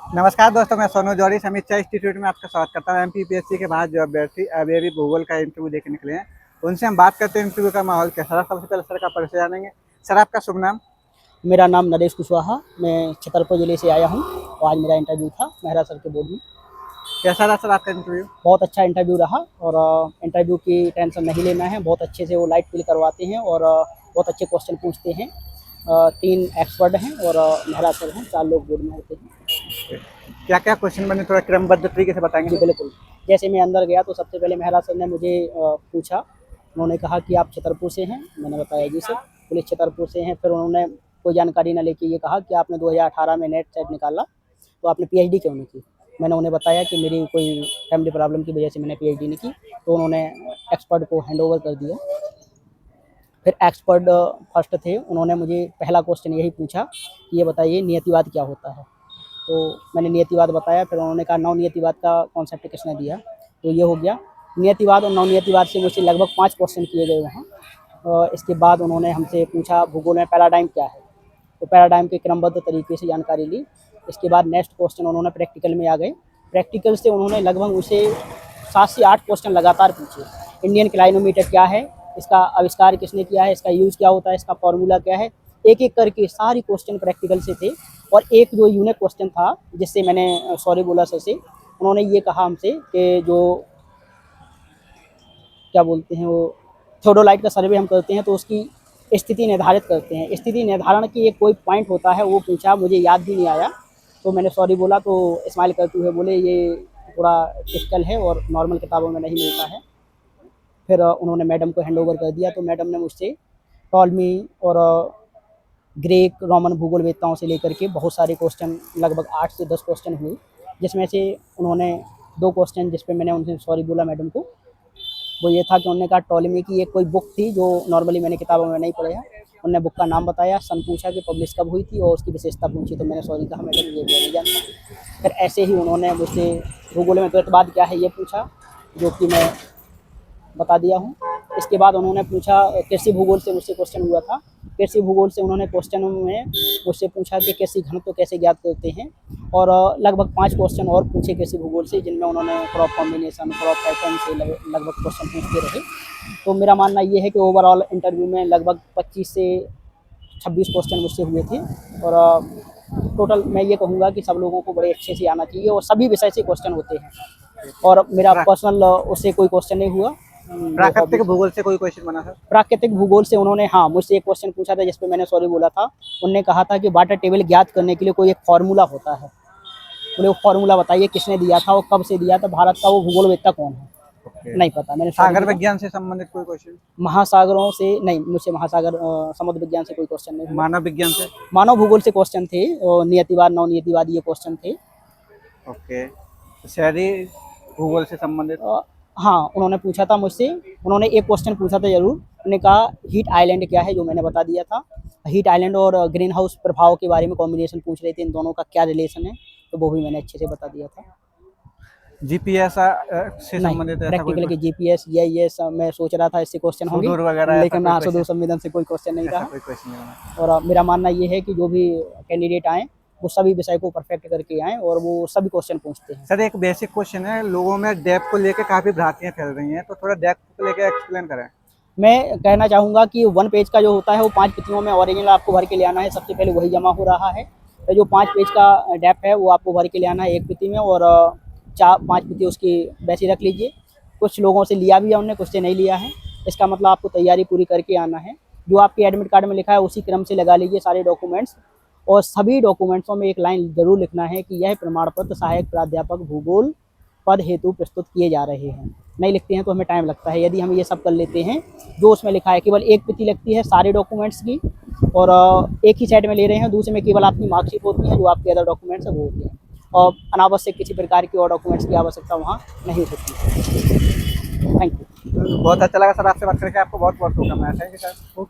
नमस्कार दोस्तों, मैं सोनू जौहरी समीक्षा इंस्टीट्यूट में आपका स्वागत करता हूँ। एमपीपीएससी के बाद जो अभ्यर्थी अभी भूगोल का इंटरव्यू देके निकले हैं, उनसे हम बात करते हैं इंटरव्यू का माहौल कैसा रहा। सबसे पहले सर का परिचय जानेंगे। सर, आपका शुभ नाम? मेरा नाम नरेश कुशवाहा, मैं छतरपुर ज़िले से आया हूँ और आज मेरा इंटरव्यू था मेहरा सर के बोर्ड में। कैसा रहा सर आपका इंटरव्यू? बहुत अच्छा इंटरव्यू रहा और इंटरव्यू की टेंशन नहीं लेना है। बहुत अच्छे से वो लाइट फील करवाते हैं और बहुत अच्छे क्वेश्चन पूछते हैं। 3 एक्सपर्ट हैं और मेहरा सर हैं, 4 लोग बोर्ड में होते हैं। क्या क्या क्वेश्चन बने, थोड़ा क्रमबद्ध तरीके से बताएंगे जी सर? बिल्कुल। जैसे मैं अंदर गया तो सबसे पहले मेहरा सर ने मुझे पूछा। उन्होंने कहा कि आप छतरपुर से हैं? मैंने बताया जी सर। बोले छतरपुर से हैं। फिर उन्होंने कोई जानकारी ना लेके ये कहा कि आपने 2018 में नेट सेट निकाला, तो आपने पीएचडी क्यों नहीं की? मैंने उन्हें बताया कि मेरी कोई फैमिली प्रॉब्लम की वजह से मैंने पीएचडी नहीं की। तो उन्होंने एक्सपर्ट को हैंडओवर कर दिया। फिर एक्सपर्ट फर्स्ट थे, उन्होंने मुझे पहला क्वेश्चन यही पूछा कि ये बताइए नियतिवाद क्या होता है? तो मैंने नियतिवाद बताया। फिर उन्होंने कहा नव नियतिवाद का कॉन्सेप्ट किसने दिया? तो ये हो गया। नियतिवाद और नव नियतिवाद से मुझसे लगभग 5 क्वेश्चन किए गए वहाँ। इसके बाद उन्होंने हमसे पूछा भूगोल में पैराडाइम क्या है? तो पैराडाइम के क्रमबद्ध तरीके से जानकारी ली। इसके बाद नेक्स्ट क्वेश्चन उन्होंने प्रैक्टिकल में आ गए। प्रैक्टिकल से उन्होंने लगभग मुझसे 7 से 8 क्वेश्चन लगातार पूछे। इंडियन क्लाइनोमीटर क्या है? इसका आविष्कार किसने किया है? इसका यूज़ क्या होता है? इसका फॉर्मूला क्या है? एक-एक करके सारी क्वेश्चन प्रैक्टिकल से थे। और एक जो यूनिक क्वेश्चन था जिससे मैंने सॉरी बोला सर से, उन्होंने ये कहा हमसे कि जो क्या बोलते हैं वो थियोडोलाइट का सर्वे हम करते हैं तो उसकी स्थिति निर्धारित करते हैं। स्थिति निर्धारण की एक कोई पॉइंट होता है, वो पूछा, मुझे याद भी नहीं आया। तो मैंने सॉरी बोला तो स्माइल करते हुए बोले ये थोड़ा टिपिकल है और नॉर्मल किताबों में नहीं मिलता है। फिर उन्होंने मैडम को हैंड ओवर कर दिया। तो मैडम ने मुझसे टॉलमी और ग्रीक रोमन भूगोलवेत्ताओं से लेकर के बहुत सारे क्वेश्चन, लगभग 8 से 10 क्वेश्चन हुए, जिसमें से उन्होंने 2 क्वेश्चन जिस पे मैंने उनसे सॉरी बोला मैडम को, वो ये था कि उन्होंने कहा टॉलमी की एक कोई बुक थी जो नॉर्मली मैंने किताबों में नहीं पढ़ा है। उन्होंने बुक का नाम बताया, सन पूछा कि पब्लिश कब हुई थी और उसकी विशेषता पूछी। तो मैंने सॉरी कहा मैडम ये मैं नहीं जानता। फिर ऐसे ही उन्होंने मुझसे भूगोल में द्वैतवाद क्या है ये पूछा, जो कि मैं बता दिया हूँ। इसके बाद उन्होंने पूछा कृषि भूगोल से मुझसे क्वेश्चन हुआ था। कृषि भूगोल से उन्होंने क्वेश्चन में मुझसे पूछा कि कृषि घनत्व कैसे ज्ञात करते हैं, और लगभग 5 क्वेश्चन और पूछे कृषि भूगोल से, जिनमें उन्होंने क्रॉप कॉम्बिनेशन, क्रॉप पैटर्न से लगभग क्वेश्चन पूछते रहे। तो मेरा मानना ये है कि ओवरऑल इंटरव्यू में लगभग 25 से 26 क्वेश्चन मुझसे हुए थे। और टोटल मैं ये कहूँगा कि सब लोगों को बड़े अच्छे से आना चाहिए और सभी विषय से क्वेश्चन होते हैं। और मेरा पर्सनल उससे कोई क्वेश्चन नहीं हुआ। प्राकृतिक भूगोल से कोई क्वेश्चन बना सर? प्राकृतिक भूगोल से उन्होंने हाँ मुझसे एक क्वेश्चन पूछा था, जिसपे मैंने सॉरी बोला था। उन्होंने कहा था कि वाटर टेबल ज्ञात करने के लिए कोई एक फार्मूला होता है। बोले वो फार्मूला बताइए किसने दिया था और कब से दिया था? भारत का वो भूगोलवेत्ता कौन है? नहीं पता। मैंने सागर विज्ञान से संबंधित कोई क्वेश्चन? महासागरों से नहीं, मुझे महासागर समुद्र विज्ञान से कोई क्वेश्चन नहीं हुआ। मानव विज्ञान से? मानव भूगोल से क्वेश्चन थे और नियतिवाद, नव नियतिवाद ये क्वेश्चन थे। ओके। शहरी भूगोल से संबंधित? हाँ, उन्होंने पूछा था मुझसे। उन्होंने एक क्वेश्चन पूछा था ज़रूर। उन्होंने कहा हीट आइलैंड क्या है, जो मैंने बता दिया था। हीट आइलैंड और ग्रीन हाउस प्रभाव के बारे में कॉम्बिनेशन पूछ रहे थे, इन दोनों का क्या रिलेशन है, तो वो भी मैंने अच्छे से बता दिया था। जीपीएस से नहीं, संबंधित ऐसा प्रैक्टिकल कोई के जीपीएस या ये सब मैं सोच रहा था इससे क्वेश्चन होंगे, सुदूर वगैरह, लेकिन हाँ सुदूर संवेदन से कोई क्वेश्चन नहीं ऐसा था। कोई क्वेश्चन नहीं बना? और मेरा मानना ये है कि जो भी कैंडिडेट आएँ वो सभी विषय को परफेक्ट करके आएँ और वो सभी क्वेश्चन पूछते हैं। सर, एक बेसिक क्वेश्चन है, लोगों में डेप्थ को लेकर काफी भ्रांतियां फैल रही हैं, तो थोड़ा डेप्थ को लेकर एक्सप्लेन करें। मैं कहना चाहूँगा कि 1 पेज का जो होता है वो 5 प्रतियों में ओरिजिनल आपको भर के ले आना है। सबसे पहले वही जमा हो रहा है। तो जो 5 पेज का डेप्थ है वो आपको भर के ले आना है 1 प्रति में, और 4-5 प्रति उसकी वैसी रख लीजिए। कुछ लोगों से लिया भी है उन्होंने, कुछ से नहीं लिया है। इसका मतलब आपको तैयारी पूरी करके आना है। जो आपके एडमिट कार्ड में लिखा है उसी क्रम से लगा लीजिए सारे डॉक्यूमेंट्स, और सभी डॉक्यूमेंट्सों में एक लाइन ज़रूर लिखना है कि यह प्रमाण पत्र सहायक प्राध्यापक भूगोल पद हेतु प्रस्तुत किए जा रहे हैं। नहीं लिखते हैं तो हमें टाइम लगता है। यदि हम ये सब कर लेते हैं, जो उसमें लिखा है, केवल 1 प्रति लगती है सारे डॉक्यूमेंट्स की, और एक ही साइड में ले रहे हैं, दूसरे में केवल आपकी मार्कशीट होती है, जो आपके अदर डॉक्यूमेंट्स है वो होते हैं, और अनावश्यक किसी प्रकार की और डॉक्यूमेंट्स की आवश्यकता वहाँ नहीं होती। Thank you. बहुत अच्छा लगा सर आपसे बात करके, आपको बहुत बहुत शुभकामनाएं। Thank you sir.